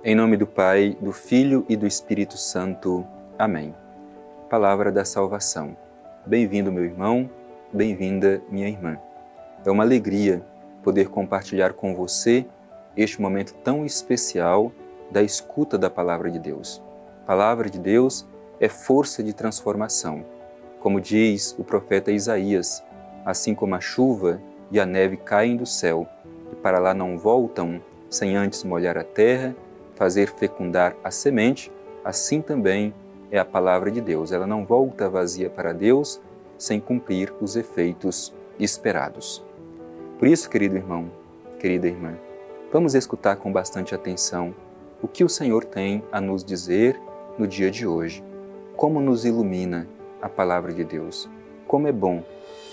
Em nome do Pai, do Filho e do Espírito Santo. Amém. Palavra da salvação. Bem-vindo, meu irmão, bem-vinda, minha irmã. É uma alegria poder compartilhar com você este momento tão especial da escuta da Palavra de Deus. A Palavra de Deus é força de transformação. Como diz o profeta Isaías, assim como a chuva e a neve caem do céu e para lá não voltam sem antes molhar a terra, fazer fecundar a semente, assim também é a Palavra de Deus. Ela não volta vazia para Deus sem cumprir os efeitos esperados. Por isso, querido irmão, querida irmã, vamos escutar com bastante atenção o que o Senhor tem a nos dizer no dia de hoje. Como nos ilumina a Palavra de Deus. Como é bom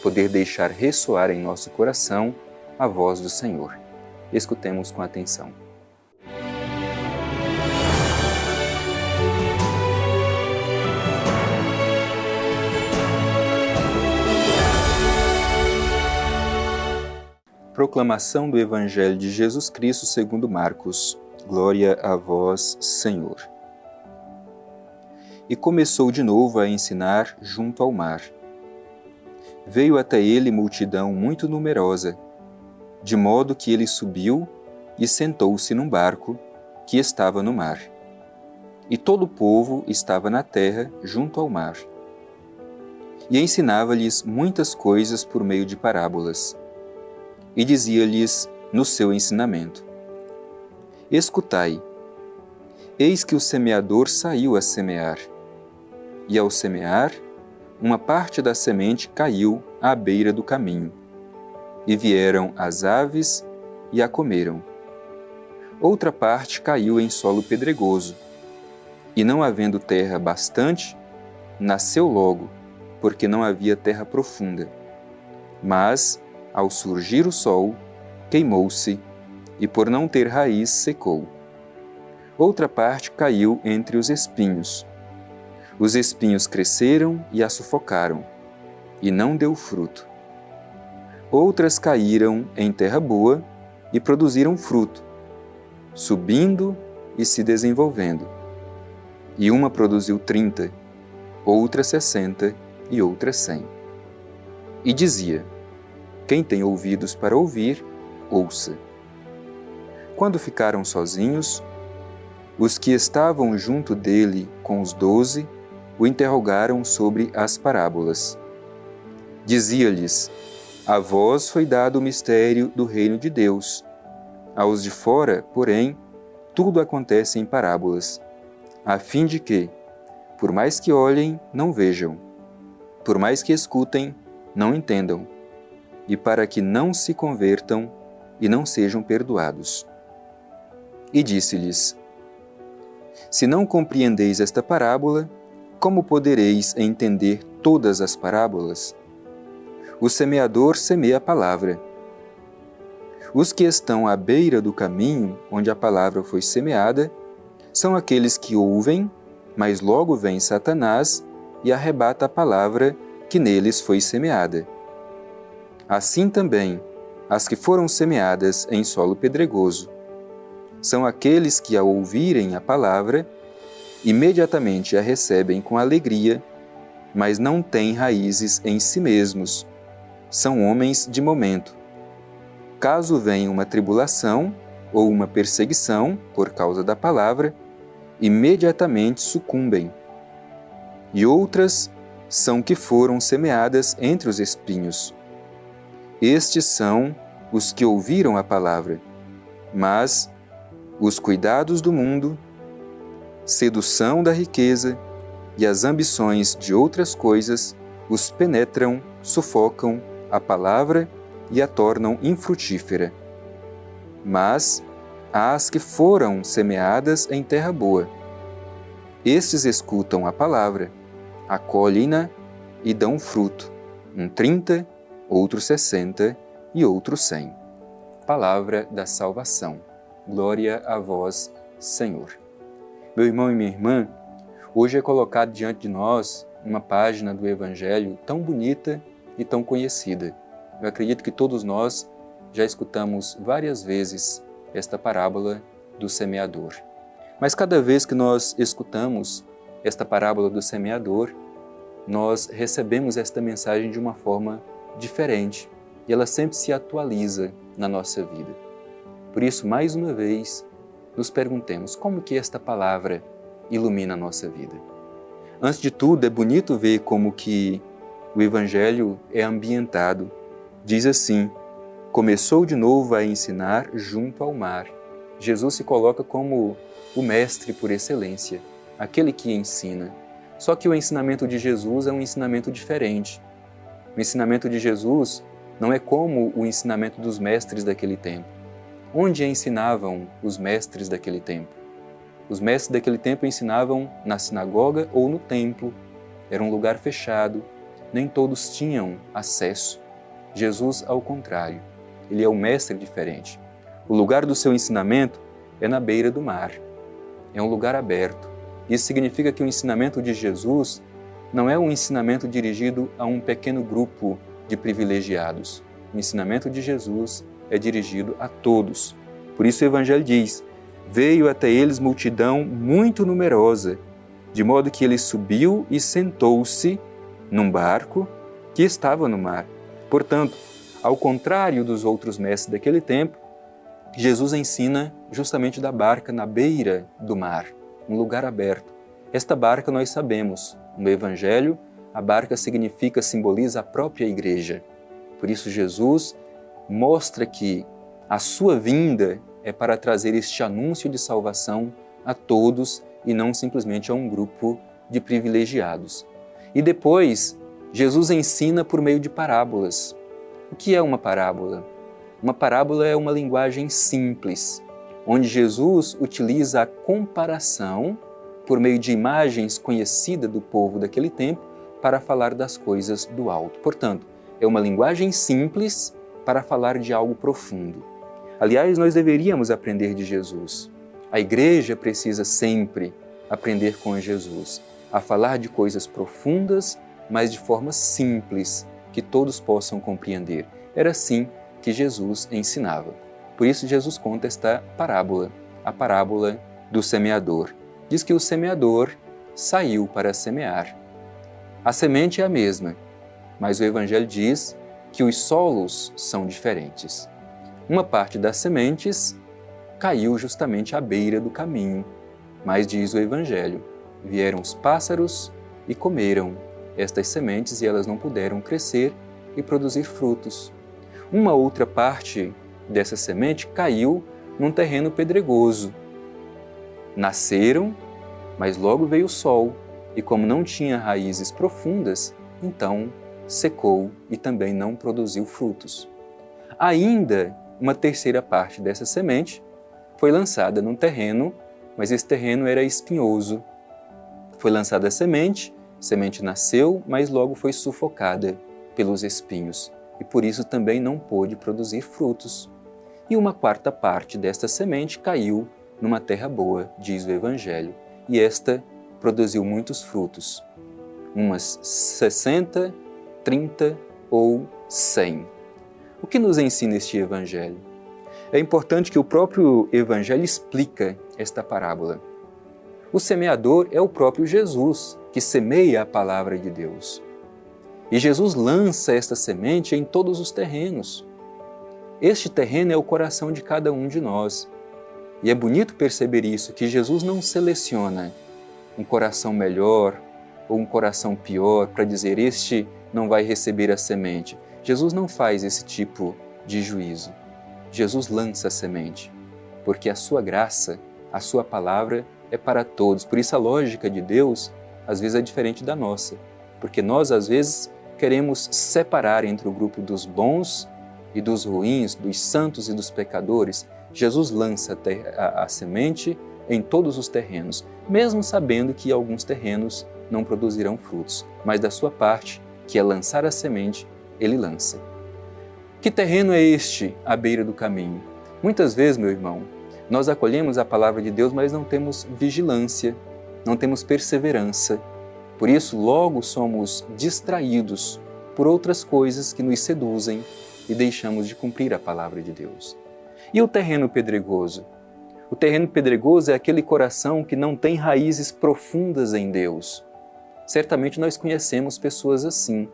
poder deixar ressoar em nosso coração a voz do Senhor. Escutemos com atenção. Proclamação do Evangelho de Jesus Cristo segundo Marcos. Glória a vós, Senhor. E começou de novo a ensinar junto ao mar. Veio até ele multidão muito numerosa, de modo que ele subiu e sentou-se num barco que estava no mar. E todo o povo estava na terra junto ao mar. E ensinava-lhes muitas coisas por meio de parábolas. E dizia-lhes no seu ensinamento: Escutai, eis que o semeador saiu a semear. E ao semear, uma parte da semente caiu à beira do caminho, e vieram as aves e a comeram. Outra parte caiu em solo pedregoso, e não havendo terra bastante, nasceu logo, porque não havia terra profunda. Mas, ao surgir o sol, queimou-se, e por não ter raiz secou. Outra parte caiu entre os espinhos. Os espinhos cresceram e a sufocaram, e não deu fruto. Outras caíram em terra boa e produziram fruto, subindo e se desenvolvendo. E uma produziu 30, outra 60 e outra 100. E dizia: Quem tem ouvidos para ouvir, ouça. Quando ficaram sozinhos, os que estavam junto dele com os 12 o interrogaram sobre as parábolas. Dizia-lhes: A vós foi dado o mistério do reino de Deus. Aos de fora, porém, tudo acontece em parábolas, a fim de que, por mais que olhem, não vejam, por mais que escutem, não entendam, e para que não se convertam e não sejam perdoados. E disse-lhes: Se não compreendeis esta parábola, como podereis entender todas as parábolas? O semeador semeia a palavra. Os que estão à beira do caminho onde a palavra foi semeada são aqueles que ouvem, mas logo vem Satanás e arrebata a palavra que neles foi semeada. Assim também, as que foram semeadas em solo pedregoso são aqueles que, ao ouvirem a palavra, imediatamente a recebem com alegria, mas não têm raízes em si mesmos. São homens de momento. Caso venha uma tribulação ou uma perseguição por causa da palavra, imediatamente sucumbem. E outras são que foram semeadas entre os espinhos. Estes são os que ouviram a palavra, mas os cuidados do mundo, sedução da riqueza e as ambições de outras coisas os penetram, sufocam a palavra e a tornam infrutífera. Mas há as que foram semeadas em terra boa. Estes escutam a palavra, acolhem-na e dão fruto, 30, outro 60 e outro 100. Palavra da salvação. Glória a vós, Senhor. Meu irmão e minha irmã, hoje é colocado diante de nós uma página do Evangelho tão bonita e tão conhecida. Eu acredito que todos nós já escutamos várias vezes esta parábola do semeador. Mas cada vez que nós escutamos esta parábola do semeador, nós recebemos esta mensagem de uma forma diferente e ela sempre se atualiza na nossa vida. Por isso, mais uma vez, nos perguntemos como que esta palavra ilumina a nossa vida. Antes de tudo, é bonito ver como que o Evangelho é ambientado. Diz assim: começou de novo a ensinar junto ao mar. Jesus se coloca como o mestre por excelência, aquele que ensina. Só que o ensinamento de Jesus é um ensinamento diferente. O ensinamento de Jesus não é como o ensinamento dos mestres daquele tempo. Onde ensinavam os mestres daquele tempo? Os mestres daquele tempo ensinavam na sinagoga ou no templo. Era um lugar fechado, nem todos tinham acesso. Jesus, ao contrário, ele é um mestre diferente. O lugar do seu ensinamento é na beira do mar. É um lugar aberto. Isso significa que o ensinamento de Jesus não é um ensinamento dirigido a um pequeno grupo de privilegiados. O ensinamento de Jesus é dirigido a todos. Por isso o Evangelho diz: veio até eles multidão muito numerosa, de modo que ele subiu e sentou-se num barco que estava no mar. Portanto, ao contrário dos outros mestres daquele tempo, Jesus ensina justamente da barca na beira do mar, um lugar aberto. Esta barca nós sabemos, no Evangelho, a barca simboliza a própria igreja. Por isso Jesus mostra que a sua vinda é para trazer este anúncio de salvação a todos e não simplesmente a um grupo de privilegiados. E depois, Jesus ensina por meio de parábolas. O que é uma parábola? Uma parábola é uma linguagem simples, onde Jesus utiliza a comparação por meio de imagens conhecidas do povo daquele tempo para falar das coisas do alto. Portanto, é uma linguagem simples para falar de algo profundo. Aliás, nós deveríamos aprender de Jesus. A igreja precisa sempre aprender com Jesus, a falar de coisas profundas, mas de forma simples, que todos possam compreender. Era assim que Jesus ensinava. Por isso Jesus conta esta parábola, a parábola do semeador. Diz que o semeador saiu para semear. A semente é a mesma, mas o Evangelho diz que os solos são diferentes. Uma parte das sementes caiu justamente à beira do caminho, mas diz o Evangelho, vieram os pássaros e comeram estas sementes e elas não puderam crescer e produzir frutos. Uma outra parte dessa semente caiu num terreno pedregoso. Nasceram, mas logo veio o sol, e como não tinha raízes profundas, então secou e também não produziu frutos. Ainda uma terceira parte dessa semente foi lançada num terreno, mas esse terreno era espinhoso. Foi lançada a semente nasceu, mas logo foi sufocada pelos espinhos, e por isso também não pôde produzir frutos. E uma quarta parte desta semente caiu numa terra boa, diz o Evangelho, e esta produziu muitos frutos, umas 60, 30 ou 100. O que nos ensina este Evangelho? É importante que o próprio Evangelho explica esta parábola. O semeador é o próprio Jesus, que semeia a palavra de Deus. E Jesus lança esta semente em todos os terrenos. Este terreno é o coração de cada um de nós. E é bonito perceber isso, que Jesus não seleciona um coração melhor ou um coração pior para dizer este não vai receber a semente. Jesus não faz esse tipo de juízo. Jesus lança a semente, porque a sua graça, a sua palavra é para todos. Por isso a lógica de Deus às vezes é diferente da nossa, porque nós às vezes queremos separar entre o grupo dos bons e dos ruins, dos santos e dos pecadores. Jesus lança a semente em todos os terrenos, mesmo sabendo que alguns terrenos não produzirão frutos, mas da sua parte, que é lançar a semente, ele lança. Que terreno é este à beira do caminho? Muitas vezes, meu irmão, nós acolhemos a palavra de Deus, mas não temos vigilância, não temos perseverança. Por isso, logo somos distraídos por outras coisas que nos seduzem e deixamos de cumprir a palavra de Deus. E o terreno pedregoso? O terreno pedregoso é aquele coração que não tem raízes profundas em Deus. Certamente nós conhecemos pessoas assim,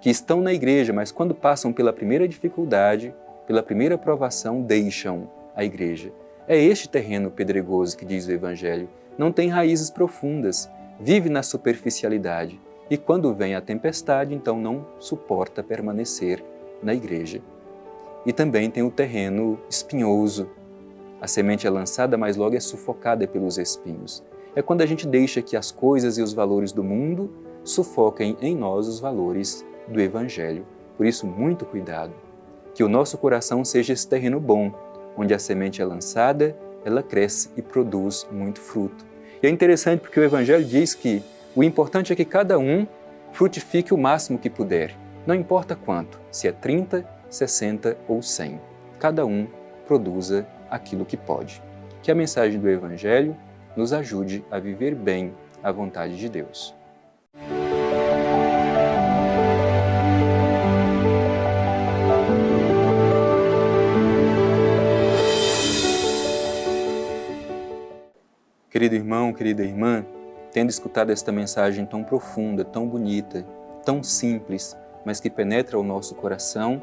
que estão na igreja, mas quando passam pela primeira dificuldade, pela primeira provação, deixam a igreja. É este terreno pedregoso que diz o Evangelho. Não tem raízes profundas, vive na superficialidade e quando vem a tempestade, então não suporta permanecer na igreja. E também tem o terreno espinhoso. A semente é lançada, mas logo é sufocada pelos espinhos. É quando a gente deixa que as coisas e os valores do mundo sufoquem em nós os valores do Evangelho. Por isso, muito cuidado. Que o nosso coração seja esse terreno bom, onde a semente é lançada, ela cresce e produz muito fruto. E é interessante porque o Evangelho diz que o importante é que cada um frutifique o máximo que puder. Não importa quanto, se é 30, 60 ou 100. Cada um produza aquilo que pode. Que a mensagem do Evangelho nos ajude a viver bem a vontade de Deus. Querido irmão, querida irmã, tendo escutado esta mensagem tão profunda, tão bonita, tão simples, mas que penetra o nosso coração,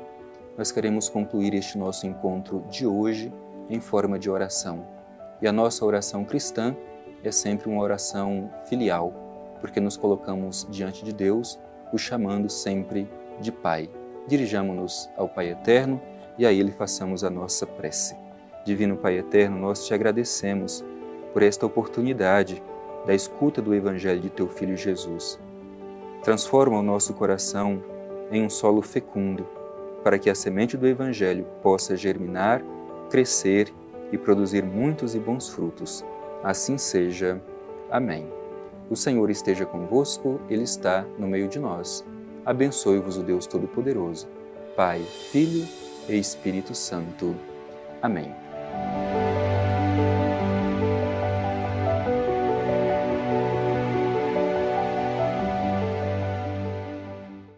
nós queremos concluir este nosso encontro de hoje em forma de oração. E a nossa oração cristã é sempre uma oração filial, porque nos colocamos diante de Deus, o chamando sempre de Pai. Dirijamo-nos ao Pai Eterno e a Ele façamos a nossa prece. Divino Pai Eterno, nós te agradecemos por esta oportunidade da escuta do Evangelho de Teu Filho Jesus. Transforma o nosso coração em um solo fecundo, para que a semente do Evangelho possa germinar, crescer e produzir muitos e bons frutos. Assim seja. Amém. O Senhor esteja convosco, Ele está no meio de nós. Abençoe-vos o Deus Todo-Poderoso, Pai, Filho e Espírito Santo. Amém.